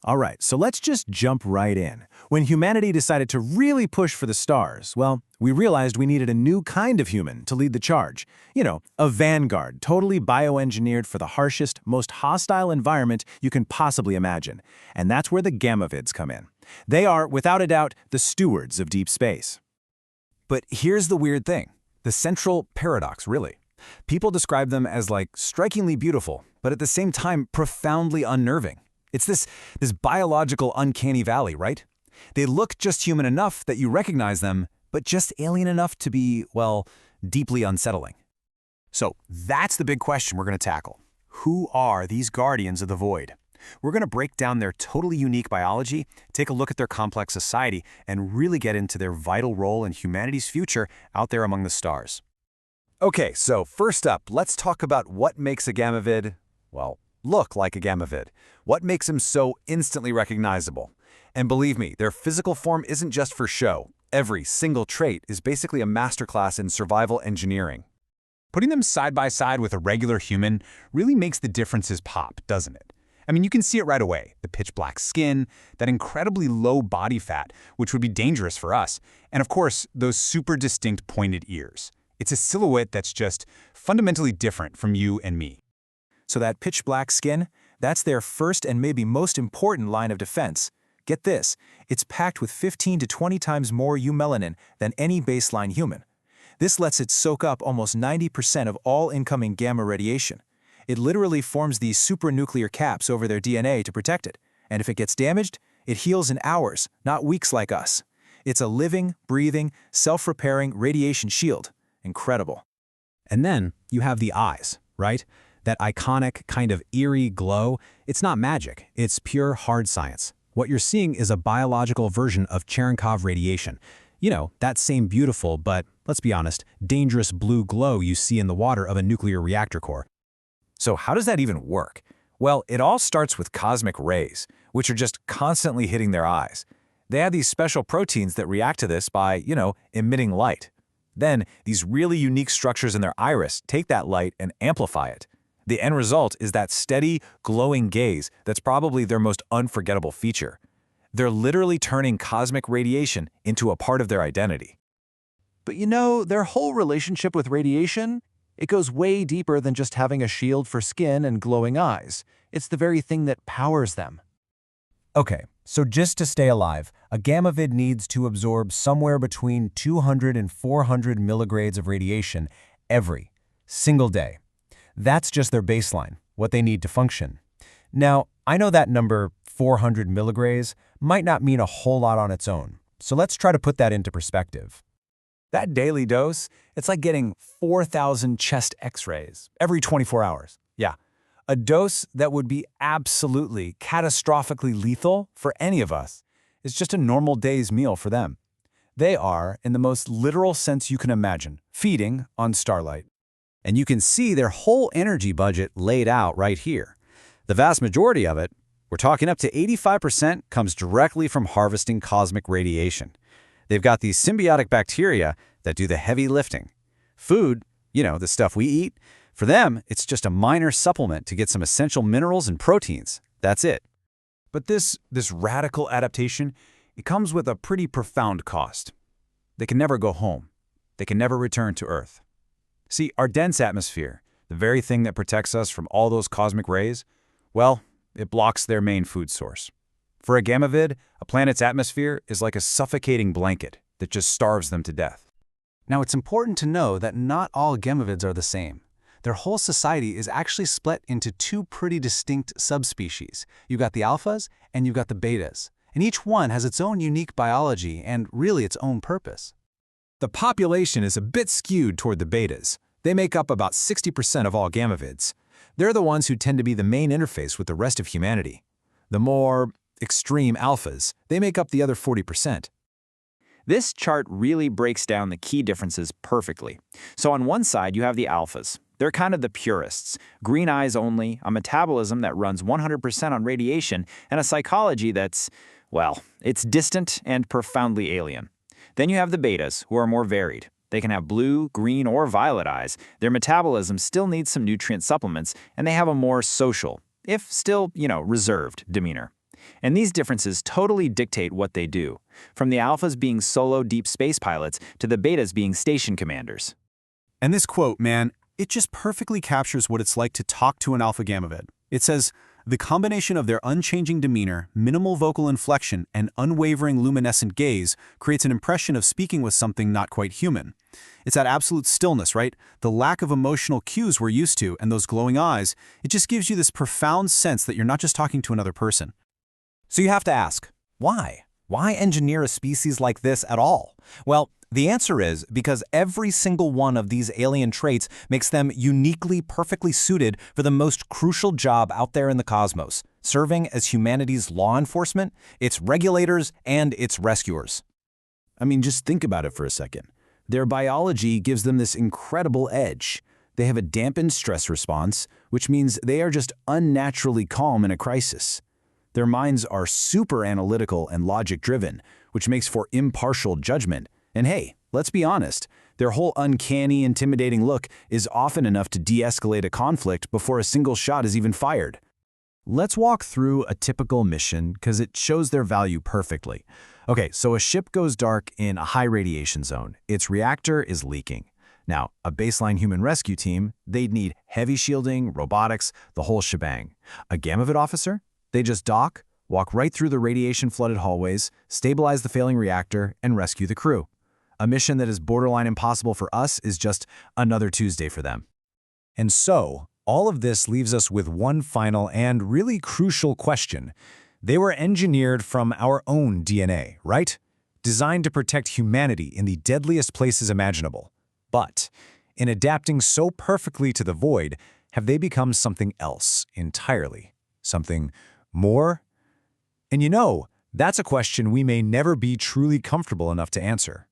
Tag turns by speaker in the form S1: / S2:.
S1: All right, so let's just jump right in. When humanity decided to really push for the stars, well, we realized we needed a new kind of human to lead the charge. You know, a vanguard, totally bioengineered for the harshest, most hostile environment you can possibly imagine. And that's where the Gammavids come in. They are, without a doubt, the stewards of deep space.
S2: But here's the weird thing. The central paradox, really. People describe them as like strikingly beautiful, but at the same time profoundly unnerving. It's this biological uncanny valley, right? They look just human enough that you recognize them, but just alien enough to be, well, deeply unsettling. So that's the big question we're going to tackle. Who are these guardians of the void? We're going to break down their totally unique biology, take a look at their complex society, and really get into their vital role in humanity's future out there among the stars. Okay, so first up, let's talk about what makes a gammavid, well, look like a gammavid. What makes him so instantly recognizable? And believe me, their physical form isn't just for show. Every single trait is basically a masterclass in survival engineering. Putting them side by side with a regular human really makes the differences pop, doesn't it? I mean, you can see it right away. The pitch black skin, that incredibly low body fat, which would be dangerous for us, and of course, those super distinct pointed ears. It's a silhouette that's just fundamentally different from you and me.
S1: So that pitch black skin, that's their first and maybe most important line of defense. Get this, it's packed with 15 to 20 times more eumelanin than any baseline human. This lets it soak up almost 90% of all incoming gamma radiation. It literally forms these supranuclear caps over their DNA to protect it. And if it gets damaged, it heals in hours, not weeks like us. It's a living, breathing, self-repairing radiation shield. Incredible.
S2: And then you have the eyes, right? That iconic, kind of eerie glow. It's not magic, it's pure hard science. What you're seeing is a biological version of Cherenkov radiation. You know, that same beautiful, but, let's be honest, dangerous blue glow you see in the water of a nuclear reactor core.
S1: So how does that even work? Well, it all starts with cosmic rays, which are just constantly hitting their eyes. They have these special proteins that react to this by, emitting light. Then, these really unique structures in their iris take that light and amplify it. The end result is that steady, glowing gaze that's probably their most unforgettable feature. They're literally turning cosmic radiation into a part of their identity.
S3: But their whole relationship with radiation, it goes way deeper than just having a shield for skin and glowing eyes. It's the very thing that powers them.
S2: Okay, so just to stay alive, a gammavid needs to absorb somewhere between 200 and 400 milligrades of radiation every single day. That's just their baseline, what they need to function. Now, I know that number, 400 milligrays, might not mean a whole lot on its own, so let's try to put that into perspective.
S1: That daily dose, it's like getting 4,000 chest x-rays every 24 hours. Yeah, a dose that would be absolutely, catastrophically lethal for any of us is just a normal day's meal for them. They are, in the most literal sense you can imagine, feeding on starlight.
S2: And you can see their whole energy budget laid out right here. The vast majority of it, we're talking up to 85%, comes directly from harvesting cosmic radiation. They've got these symbiotic bacteria that do the heavy lifting. Food, the stuff we eat, for them, it's just a minor supplement to get some essential minerals and proteins. That's it.
S1: But this radical adaptation, it comes with a pretty profound cost. They can never go home. They can never return to Earth. See, our dense atmosphere, the very thing that protects us from all those cosmic rays, well, it blocks their main food source. For a gammavid, a planet's atmosphere is like a suffocating blanket that just starves them to death.
S3: Now, it's important to know that not all gammavids are the same. Their whole society is actually split into two pretty distinct subspecies. You've got the alphas and you've got the betas. And each one has its own unique biology and really its own purpose.
S1: The population is a bit skewed toward the betas. They make up about 60% of all gammavids. They're the ones who tend to be the main interface with the rest of humanity. The more extreme alphas, they make up the other 40%.
S4: This chart really breaks down the key differences perfectly. So on one side, you have the alphas. They're kind of the purists, green eyes only, a metabolism that runs 100% on radiation, and a psychology that's, well, it's distant and profoundly alien. Then you have the betas, who are more varied. They can have blue, green, or violet eyes. Their metabolism still needs some nutrient supplements, and they have a more social, if still, reserved demeanor. And these differences totally dictate what they do, from the alphas being solo deep space pilots to the betas being station commanders.
S5: And this quote, man, it just perfectly captures what it's like to talk to an alpha gammavid. It says, the combination of their unchanging demeanor, minimal vocal inflection, and unwavering luminescent gaze creates an impression of speaking with something not quite human. It's that absolute stillness, right? The lack of emotional cues we're used to, and those glowing eyes, it just gives you this profound sense that you're not just talking to another person.
S2: So you have to ask, why? Why engineer a species like this at all? Well, the answer is because every single one of these alien traits makes them uniquely, perfectly suited for the most crucial job out there in the cosmos, serving as humanity's law enforcement, its regulators, and its rescuers.
S6: I mean, just think about it for a second. Their biology gives them this incredible edge. They have a dampened stress response, which means they are just unnaturally calm in a crisis. Their minds are super analytical and logic-driven, which makes for impartial judgment. And hey, let's be honest, their whole uncanny, intimidating look is often enough to de-escalate a conflict before a single shot is even fired.
S2: Let's walk through a typical mission because it shows their value perfectly. Okay, so a ship goes dark in a high radiation zone. Its reactor is leaking. Now, a baseline human rescue team, they'd need heavy shielding, robotics, the whole shebang. A Gammavid officer? They just dock, walk right through the radiation-flooded hallways, stabilize the failing reactor, and rescue the crew. A mission that is borderline impossible for us is just another Tuesday for them.
S1: And so, all of this leaves us with one final and really crucial question. They were engineered from our own DNA, right? Designed to protect humanity in the deadliest places imaginable. But, in adapting so perfectly to the void, have they become something else entirely? Something more? And you know, that's a question we may never be truly comfortable enough to answer.